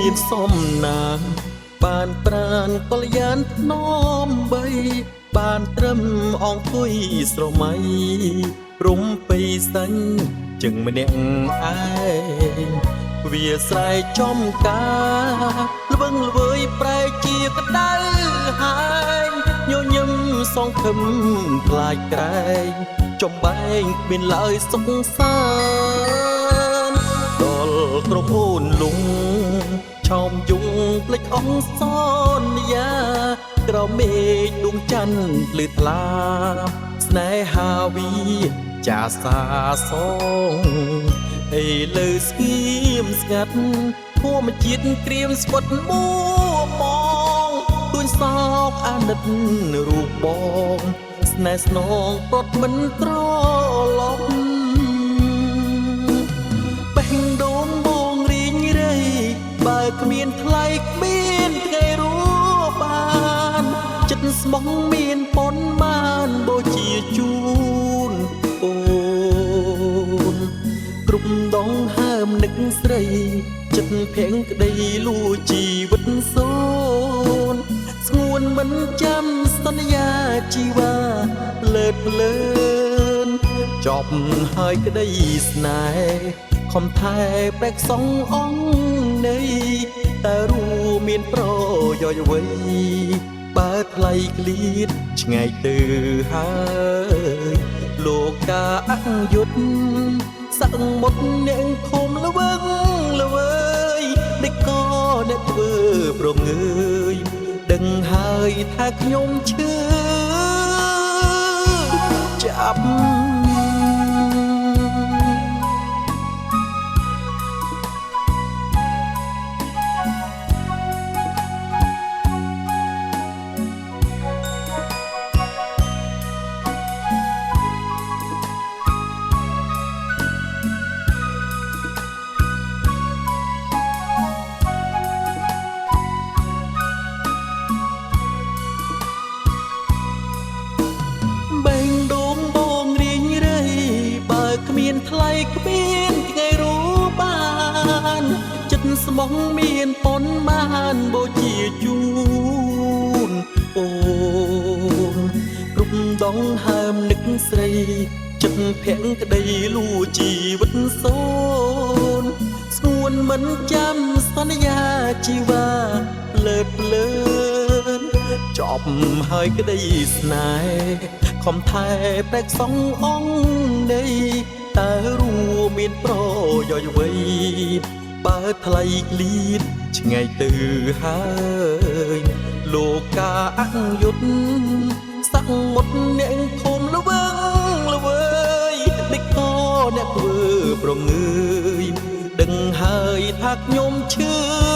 មានសំណាងបានប្រានកល្យានធ្នមបីបានត្រឹមអង្គុយស្រមៃរំពេយសាញ់จึងម្នាក់ឯងវាស្រែកចំការល្វឹងល្វើយប្រែជាក្តៅហើយញញឹមសងខឹមខ្លាចក្រែងចំបែងគ្មានឡើយសុខសាន្តដល់ក្រុមអូនលងឆោមយងភ្លេចអងសន្យាក្រមេឃដួងច័ន្ទភ្លឺថ្លាស្នេហាវីចាសាសងអីលើស្ងៀមស្ងាត់ធម្មជាតិក្រៀមស្វិតមួម៉ងទួញសោកអាណិតរូបបងស្នេហ៍ស្នងប្រត់មិនត្រឡប់បេះដូងបងរីងរៃបើគ្មានថ្លៃគ្មានថ្ងៃរួបានចិត្តស្មោះមានប៉ុនបានបូជាជូនអូនគ្រប់ដងហើមនឹកស្រីចិត្តភាំងក្តីលួជីវិតសូនស្ងួនមិនចាំសន្យាជីវ៉ាលើតលើនចប់ហើយក្តីស្នេហ៍ខំថែប្រែកសងអង្គនៃតែរួមមានប្រយោជន៍អ្វីបើថ្លៃក្លៀតឆ្ងាយទៅហើយលោកកាអយុទ្ធសាក់មុតអ្នកឃុំល្វឹងល្វើយដេកក៏អ្នកធ្វើប្រងើយដឹងហើយថាខ្ញុំឈឺចាប់ថ្លៃគ្មានថ្ងៃរួបានចិត្តស្មោះមានប៉ុនបានបូជាជូនអូនគ្រប់ដងហើមនឹកស្រីចិត្តភាំងក្តីលួជីវិតសូនស្ងួនមិនចាំសន្យាជីវ៉ាលើតលើនចប់ហើយក្តីស្នេហ៍ខំថែប្រែកសងអង្គនៃតែរួមមានប្រយោជន៍អ្វីបើថ្លៃក្លៀតឆ្ងាយទៅហើយលោកកាអយុទ្ធសាក់មុតអ្នកធំល្វឹងល្វើយដេកក៏អ្នកធ្វើប្រងើយដឹងហើយថាខ្ញុំឈឺ